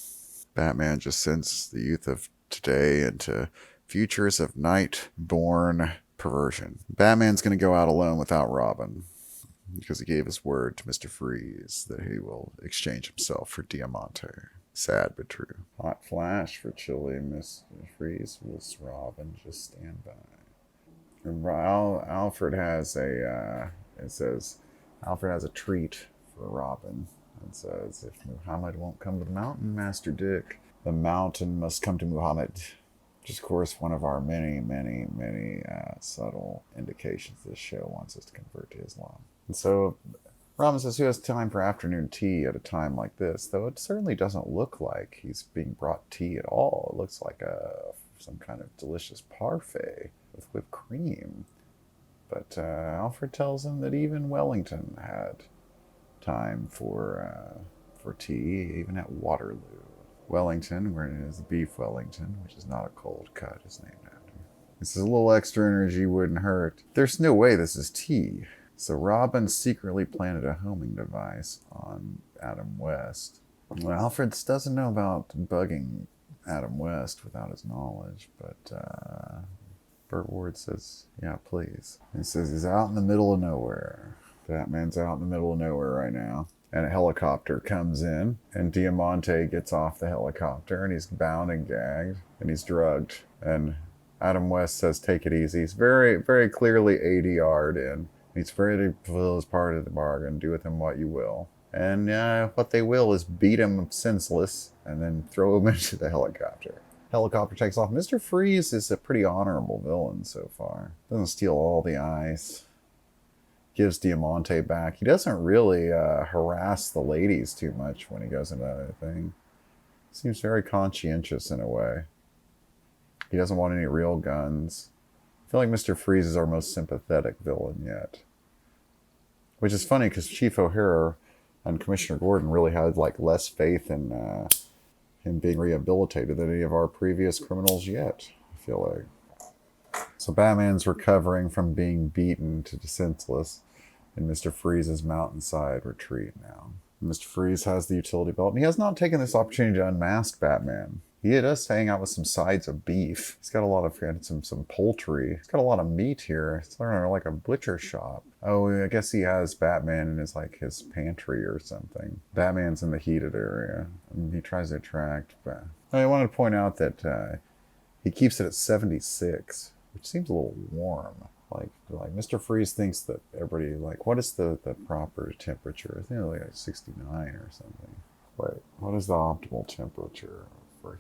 Speaker 4: Batman just sends the youth of today into futures of night-born perversion. Batman's gonna go out alone without Robin, because he gave his word to Mr. Freeze that he will exchange himself for Diamante. Sad but true. Hot flash for chilly Mr. Freeze. Was Robin just stand by? And Alfred has a, it says, Alfred has a treat for Robin. It says, if Muhammad won't come to the mountain, Master Dick, the mountain must come to Muhammad. Which is, of course, one of our many subtle indications this show wants us to convert to Islam. And so Robin says, who has time for afternoon tea at a time like this? Though it certainly doesn't look like he's being brought tea at all. It looks like some kind of delicious parfait with whipped cream. But Alfred tells him that even Wellington had time for tea, even at Waterloo. Wellington, where it is beef Wellington, which is not a cold cut, is named after. This is a little extra energy wouldn't hurt. There's no way this is tea. So Robin secretly planted a homing device on Adam West. Well, Alfred doesn't know about bugging Adam West without his knowledge, but Burt Ward says, yeah, please. He says he's out in the middle of nowhere. Batman's out in the middle of nowhere right now. And a helicopter comes in, and Diamante gets off the helicopter, and he's bound and gagged, and he's drugged. And Adam West says, take it easy. He's very, very clearly ADR'd in. He's ready to fulfill his part of the bargain. Do with him what you will. And what they will is beat him senseless, and then throw him into the helicopter. Helicopter takes off. Mr. Freeze is a pretty honorable villain so far. Doesn't steal all the ice. Gives Diamante back. He doesn't really harass the ladies too much when he goes into that thing. Seems very conscientious in a way. He doesn't want any real guns. I feel like Mr. Freeze is our most sympathetic villain yet. Which is funny because Chief O'Hara and Commissioner Gordon really had like less faith in him being rehabilitated than any of our previous criminals yet, I feel like. So Batman's recovering from being beaten to senseless in Mr. Freeze's mountainside retreat now. Mr. Freeze has the utility belt, and he has not taken this opportunity to unmask Batman. He does hang out with some sides of beef. He's got a lot of some poultry. He's got a lot of meat here. It's like a butcher shop. Oh, I guess he has Batman in his pantry or something. Batman's in the heated area, and he tries to attract. I wanted to point out that he keeps it at 76, which seems a little warm. Like Mr. Freeze thinks that everybody, what is the proper temperature? I think it's like 69 or something. Wait, what is the optimal temperature for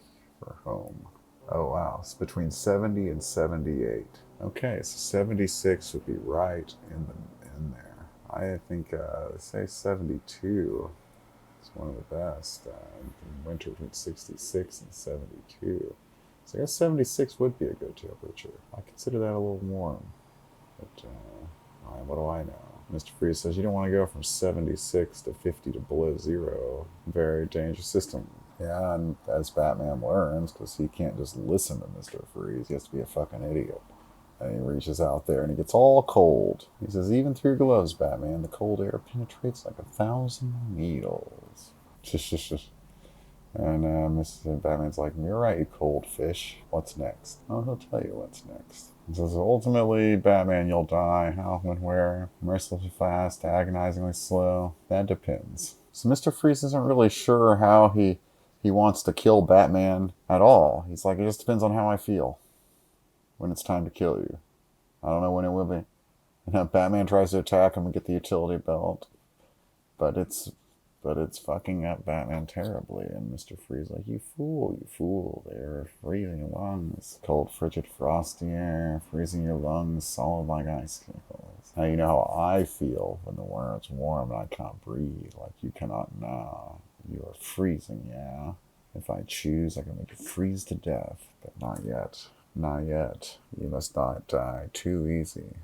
Speaker 4: home? Oh wow, it's between 70 and 78. Okay, so 76 would be right in there. I think say 72 is one of the best. In winter between 66 and 72. So I guess 76 would be a good temperature. I consider that a little warm. But what do I know? Mr. Freeze says you don't want to go from 76 to 50 to below zero. Very dangerous system. Yeah, and as Batman learns, because he can't just listen to Mr. Freeze, he has to be a fucking idiot. And he reaches out there and he gets all cold. He says, even through your gloves, Batman, the cold air penetrates like 1,000 needles. And Mr. Batman's like, you're right, you cold fish. What's next? Oh, he'll tell you what's next. He says, ultimately, Batman, you'll die. How, when, where? Mercilessly fast, agonizingly slow. That depends. So Mr. Freeze isn't really sure how he wants to kill Batman at all. He's like, it just depends on how I feel when it's time to kill you. I don't know when it will be. And Batman tries to attack him and get the utility belt. But it's fucking up Batman terribly. And Mr. Freeze like, you fool. They're freezing your lungs. Cold, frigid, frosty air, freezing your lungs, solid like icicles. Now you know how I feel when the world's warm and I can't breathe. Like you cannot now. You are freezing, yeah? If I choose, I can make you freeze to death. But not yet. Not yet. You must not die too easy.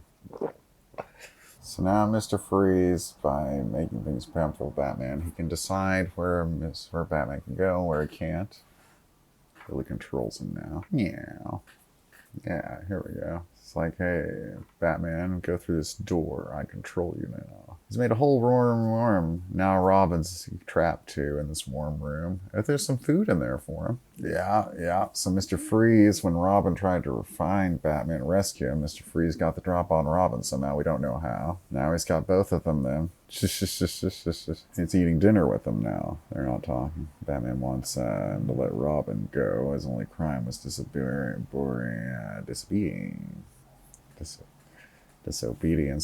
Speaker 4: So now Mr. Freeze, by making things painful for Batman, he can decide where Batman can go and where he can't. Really controls him now. Yeah, here we go. It's like, hey, Batman, go through this door. I control you now. He's made a whole warm. Now Robin's trapped too in this warm room. If there's some food in there for him. Yeah. So Mr. Freeze, when Robin tried to find Batman and rescue him, Mr. Freeze got the drop on Robin somehow. We don't know how. Now he's got both of them then. He's eating dinner with them now. They're not talking. Batman wants him to let Robin go. His only crime was disobedience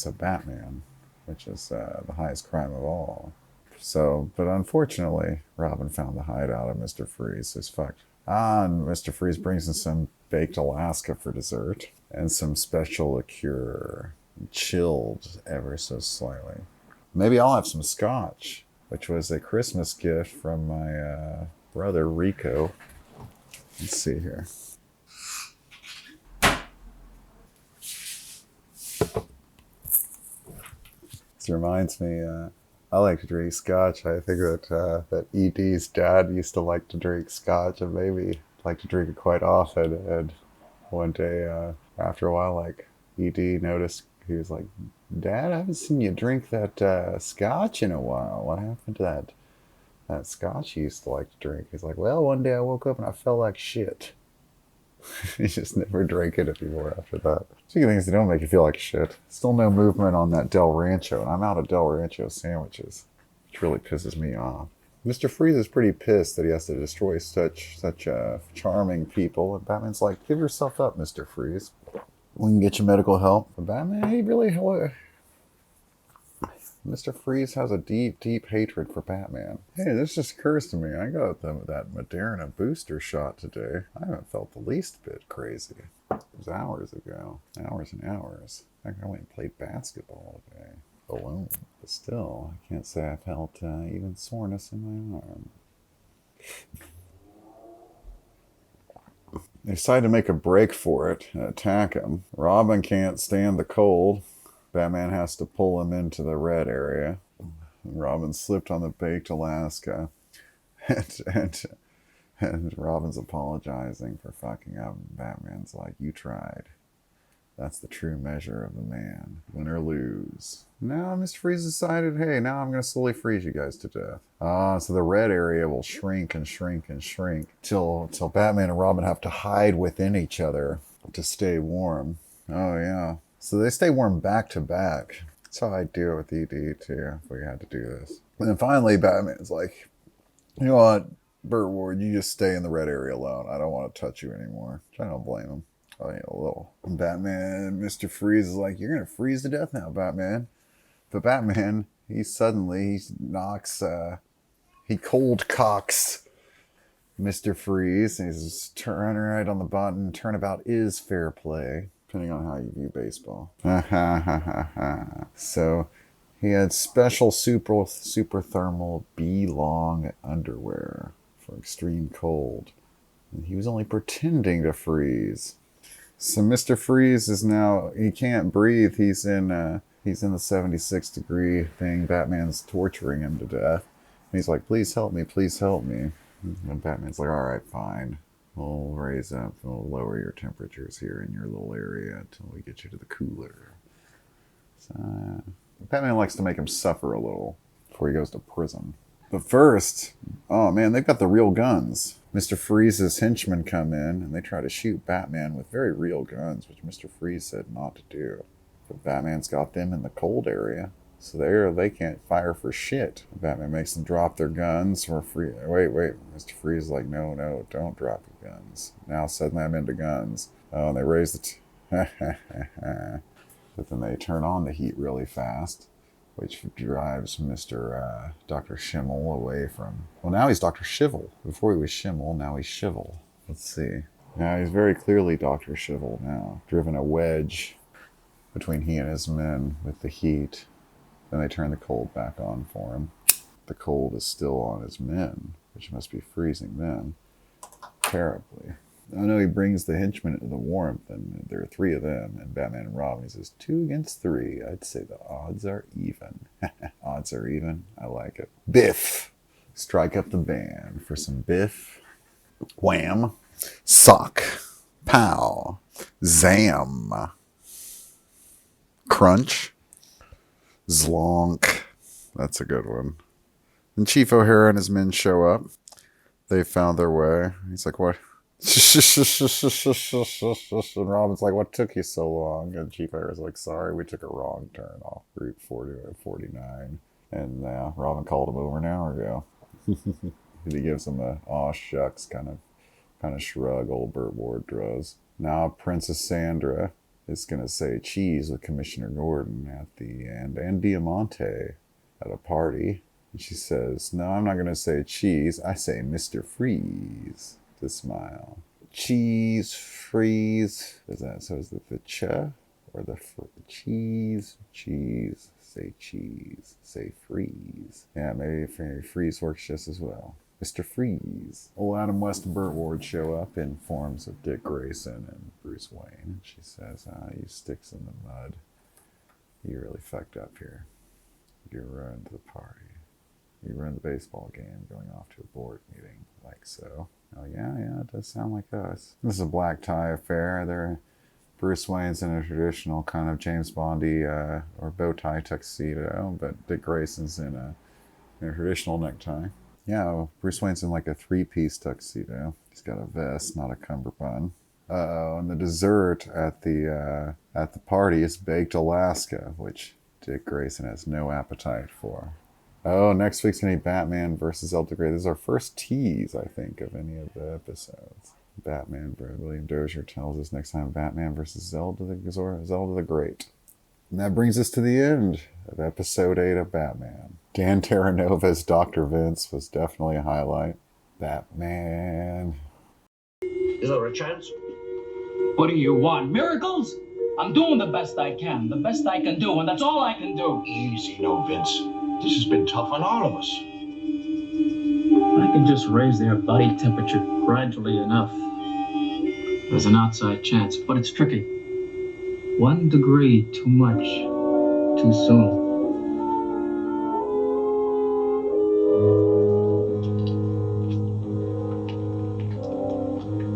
Speaker 4: of Batman, which is the highest crime of all. So, but unfortunately, Robin found the hideout of Mr. Freeze. So he's fucked. And Mr. Freeze brings in some baked Alaska for dessert and some special liqueur, chilled ever so slightly. Maybe I'll have some scotch, which was a Christmas gift from my brother Rico. Let's see here. This reminds me, I like to drink scotch. I think that E.D.'s dad used to like to drink scotch, and maybe like to drink it quite often. And one day, after a while, like E.D. noticed, he was like, "Dad, I haven't seen you drink that scotch in a while. What happened to that scotch you used to like to drink?" He's like, "Well, one day I woke up and I felt like shit." He just never drank it anymore after that. Speaking of things that don't make you feel like shit, still no movement on that Del Rancho, and I'm out of Del Rancho sandwiches, which really pisses me off. Mr. Freeze is pretty pissed that he has to destroy such charming people, and Batman's like, "Give yourself up, Mr. Freeze. We can get you medical help." But Batman, he really... Mr. Freeze has a deep, deep hatred for Batman. Hey, this just occurs to me. I got that Moderna booster shot today. I haven't felt the least bit crazy. It was hours ago. Hours and hours. I went and played basketball today. Alone. But still, I can't say I felt even soreness in my arm. They decide to make a break for it and attack him. Robin can't stand the cold. Batman has to pull him into the red area. Robin slipped on the baked Alaska. And Robin's apologizing for fucking up. Batman's like, "You tried. That's the true measure of a man. Win or lose." Now Mr. Freeze decided, hey, now I'm going to slowly freeze you guys to death. So the red area will shrink and shrink and shrink till Batman and Robin have to hide within each other to stay warm. Oh, yeah. So they stay warm back to back. That's how I'd do it with ED too, if we had to do this. And then finally, Batman's like, "You know what, Burt Ward, you just stay in the red area alone. I don't want to touch you anymore." I don't blame him. I mean, a little. And Batman, Mr. Freeze is like, "You're going to freeze to death now, Batman." But Batman, he cold cocks Mr. Freeze. And he's just turning right on the button. Turnabout is fair play, depending on how you view baseball. So he had special super thermal B-long underwear for extreme cold. And he was only pretending to freeze. So Mr. Freeze is now, he can't breathe. He's in the 76-degree thing. Batman's torturing him to death. And he's like, "Please help me, please help me." And Batman's like, "All right, fine. We'll raise up, we'll lower your temperatures here in your little area until we get you to the cooler." So, Batman likes to make him suffer a little before he goes to prison. But first, oh man, they've got the real guns. Mr. Freeze's henchmen come in and they try to shoot Batman with very real guns, which Mr. Freeze said not to do. But Batman's got them in the cold area, so they can't fire for shit. Batman makes them drop their guns for free. Wait, Mr. Freeze is like, no, don't drop your guns. Now suddenly I'm into guns. Oh, and they raise the but then they turn on the heat really fast, which drives Dr. Schimmel away from... Well, now he's Dr. Shivel. Before he was Schimmel, now he's Shivel. Let's see. Now he's very clearly Dr. Shivel now. Driven a wedge between he and his men with the heat. Then they turn the cold back on for him. The cold is still on his men, which must be freezing them terribly. Oh no, he brings the henchmen into the warmth, and there are 3 of them, and Batman and Robin. He says 2 against 3. I'd say the odds are even. Odds are even. I like it. Biff. Strike up the band for some Biff. Wham. Sock. Pow. Zam. Crunch. Zlonk. That's a good one. And Chief O'Hara and his men show up. They found their way. He's like, what? And Robin's like, what took you so long? And Chief O'Hara's like, sorry, we took a wrong turn off Route 49. And Robin called him over an hour ago. He gives him a aw shucks kind of shrug old Burt Ward does. Now Princess Sandra is going to say cheese with Commissioner Gordon at the end, and Diamante at a party. And she says, no, I'm not going to say cheese. I say Mr. Freeze to smile. Cheese, freeze. Is that, so is it the ch or the cheese? Cheese. Say cheese. Say freeze. Yeah, maybe freeze works just as well. Mr. Freeze. Old Adam West and Burt Ward show up in forms of Dick Grayson and Bruce Wayne. She says, you sticks in the mud. You really fucked up here. You ruined the party. You ruined the baseball game going off to a board meeting like so. Oh yeah, it does sound like us. This is a black tie affair. Bruce Wayne's in a traditional kind of James Bondy or bow tie tuxedo, but Dick Grayson's in a traditional necktie. Yeah, Bruce Wayne's in like a 3-piece tuxedo. He's got a vest, not a cummerbund. And the dessert at the party is baked Alaska, which Dick Grayson has no appetite for. Oh, next week's going to be Batman versus Zelda the Great. This is our first tease, I think, of any of the episodes. William Dozier tells us next time, Batman versus Zelda the Great. And that brings us to the end of episode 8 of Batman. Dan Terranova's Dr. Vince was definitely a highlight. Batman.
Speaker 7: Is there a chance?
Speaker 8: What do you want? Miracles? I'm doing the best I can. The best I can do, and that's all I can do.
Speaker 7: Easy, no, Vince. This has been tough on all of us.
Speaker 8: I can just raise their body temperature gradually enough. There's an outside chance, but it's tricky. 1 degree too much, too soon.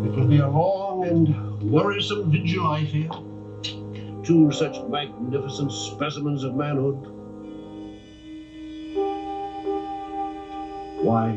Speaker 7: It will be a long and worrisome vigil, I fear. 2 such magnificent specimens of manhood. Why,